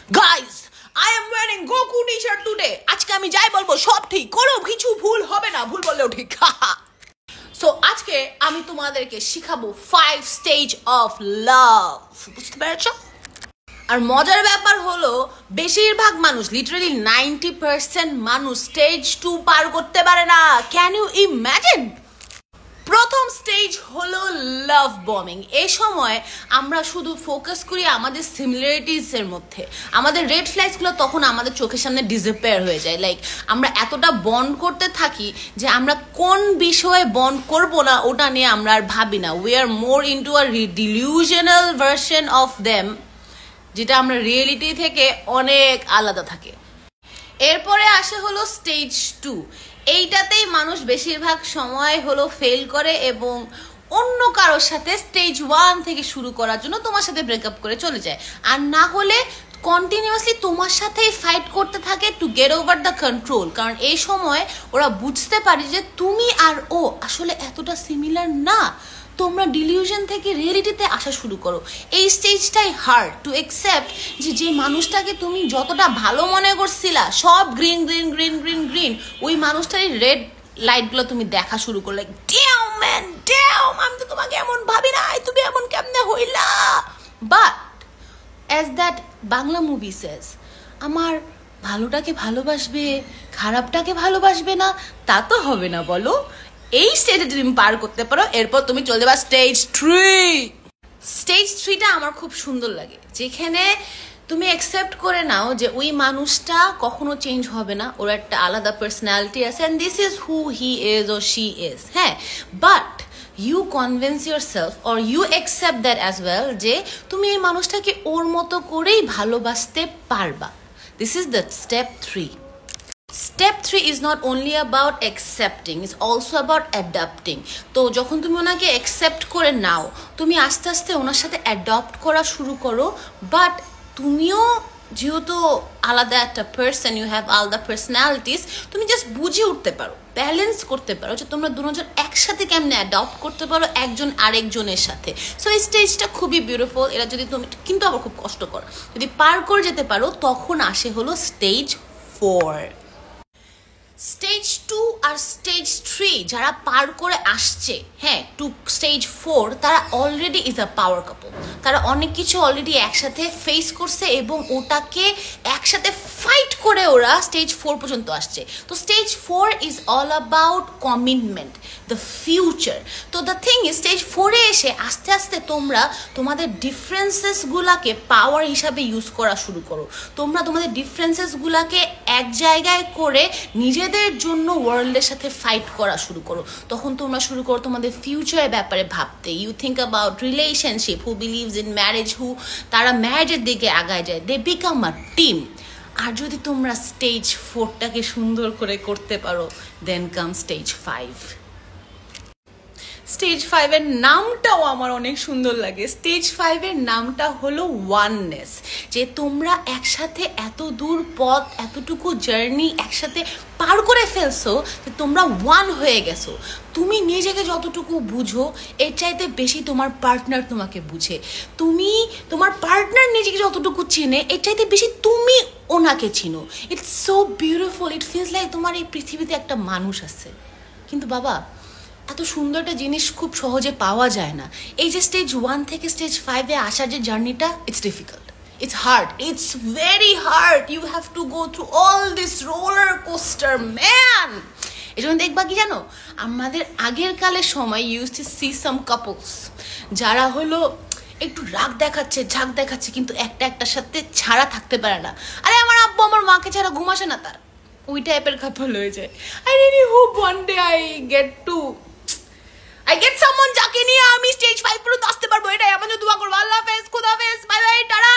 Guys, I am wearing Goku T shirt today. আজকে আমি যাই বলবো সব ঠিক, কোনো কিছু ভুল হবে না, ভুল বললেও ঠিক। সো আজকে আমি তোমাদেরকে শিখাবো 5 স্টেজ অফ লাভ। বুঝতে পেরেছো? আর মজার ব্যাপার হলো বেশিরভাগ মানুষ, লিটারালি 90% মানুষ স্টেজ 2 পার করতে পারে না। Can you imagine? প্রথম স্টেজ হলো লাভ বম্বিং। এই সময় আমরা শুধু ফোকাস করি আমাদের সিমিলারিটিসের মধ্যে, আমাদের রেড ফ্ল্যাগসগুলো তখন আমাদের চোখের সামনে ডিসঅ্যাপিয়ার হয়ে যায়। লাইক আমরা এতটা বন্ড করতে থাকি যে আমরা কোন বিষয়ে বন্ড করব না ওটা নিয়ে আমরা আর ভাবি না। We are more into a delusional version of them, যেটা আমরা রিয়েলিটি থেকে অনেক আলাদা থাকে। এরপরে আসে হলো স্টেজ 2। এইটাতেই মানুষ বেশিরভাগ সময় হলো ফেল করে এবং অন্য কারোর সাথে স্টেজ 1 থেকে শুরু করার জন্য তোমার সাথে ব্রেকআপ করে চলে যায়, আর না হলে কন্টিনিউয়াসলি তোমার সাথেই ফাইট করতে থাকে to get over the control. কারণ এই সময় ওরা বুঝতে পারে যে তুমি আর ও আসলে এতটা সিমিলার না, তোমরা ডিলিউশন থেকে রিয়েলিটিতে আসা শুরু করো। এই স্টেজটাই হার্ড টু অ্যাকসেপ্ট যে মানুষটাকে তুমি যতটা ভালো মনে করছিলা সব green green green green green, ওই মানুষটারই রেড লাইটগুলো তুমি দেখা শুরু করলে। ড্যাম ম্যান ড্যাম, আমি তো তোমাকে এমন ভাবি নাই, তুমি এমন কেমনে হইলা। But as that Bangla movie says, আমার ভালোটাকে ভালোবাসবে, খারাপটাকে ভালোবাসবে না, তা তো হবে না বলো। এই স্টেজে যদি তুমি পার করতে পারো, এরপর তুমি চলে যাবা স্টেজ 3। স্টেজ 3টা আমার খুব সুন্দর লাগে, যেখানে তুমি অ্যাকসেপ্ট করে নাও যে ওই মানুষটা কখনো চেঞ্জ হবে না, ওর একটা আলাদা পার্সোনালিটি আছে, and this is who he is or she is. হ্যাঁ, but you convince yourself or you accept that as well যে তুমি এই মানুষটাকে ওর মতো করেই ভালোবাসতে পারবা। This is the step 3. Step 3 is not only about accepting, it's also about adapting. তো যখন তুমি ওনাকে অ্যাকসেপ্ট করে নাও, তুমি আস্তে আস্তে ওনার সাথে অ্যাডপ্ট করা শুরু করো। বাট তুমিও যেহেতু আলাদা একটা পার্সন, ইউ হ্যাভ আলাদা পার্সোনালিটিস, তুমি জাস্ট বুঝে উঠতে পারো, ব্যালেন্স করতে পারো যে তোমরা দুজন একসাথে কেমনে অ্যাডপ্ট করতে পারো একজন আরেকজনের সাথে। সো এই স্টেজটা খুবই বিউটিফুল। এটা যদি তুমি, কিন্তু আবার খুব কষ্টকর, যদি পার করে যেতে পারো তখন আসে হলো স্টেজ 4। স্টেজ 2 আর স্টেজ 3 যারা পার করে আসছে, হ্যাঁ, টু স্টেজ 4, তারা অলরেডি ইজ আ পাওয়ার কাপল। তারা অনেক কিছু অলরেডি একসাথে ফেস করছে এবং ওটাকে একসাথে ফাইট করে ওরা স্টেজ 4 পর্যন্ত আসছে। তো stage 4 is all about commitment, the future. তো দ্য থিং ইজ, স্টেজ 4-এ এসে আস্তে আস্তে তোমরা তোমাদের ডিফারেন্সেসগুলাকে পাওয়ার হিসাবে ইউজ করা শুরু করো। তোমরা তোমাদের ডিফারেন্সেসগুলাকে এক জায়গায় করে নিজেদের জন্য ওয়ার্ল্ডের সাথে ফাইট করা শুরু করো। তখন তোমরা শুরু করো তোমাদের ফিউচারের ব্যাপারে ভাবতে। You think about relationship, who believes in marriage, who তারা ম্যারেজের দিকে আগায় যায়, দে বিকাম আ টিম। আর যদি তোমরা স্টেজ 4টাকে সুন্দর করে করতে পারো, দেন কাম স্টেজ 5। স্টেজ 5-এর নামটাও আমার অনেক সুন্দর লাগে। স্টেজ 5-এর নামটা হলো ওয়াননেস, যে তোমরা একসাথে এত দূর পথ, এতটুকু জার্নি একসাথে পার করে ফেলছো যে তোমরা ওয়ান হয়ে গেছো। তুমি নিজেকে যতটুকু বুঝো এর চাইতে বেশি তোমার পার্টনার তোমাকে বুঝে। তুমি তোমার পার্টনার নিজেকে যতটুকু চেনে এর চাইতে বেশি তুমি ওনাকে চিনো। It's so beautiful, it feels like তোমার এই পৃথিবীতে একটা মানুষ আছে। কিন্তু বাবা, এত সুন্দর একটা জিনিস খুব সহজে পাওয়া যায় না। এই যে স্টেজ 1 থেকে স্টেজ 5-এ আসার যে জার্নিটা, it's difficult, it's hard, it's very hard. You have to go through all this roller coaster man. এই জন্য দেখবা কি জানো, আমাদের আগের কালের সময় use to see some couples যারা হলো একটু রাগ দেখাচ্ছে, ঝাঁক দেখাচ্ছে, কিন্তু একটার সাথে ছাড়া থাকতে পারে না। আরে আমার আব্বু আমার মাকে ছাড়া ঘুম আসে না তার, ওই টাইপের কাপল হয়ে যায়। I really hope one day I get someone যাকে নিয়ে আমি স্টেজ 5 পর্যন্ত আসতে পারবো। এটাই আমার জন্য দোয়া করবো। আল্লাহ হাফেজ, খুদা হাফেজ, বাই বাই, টাটা।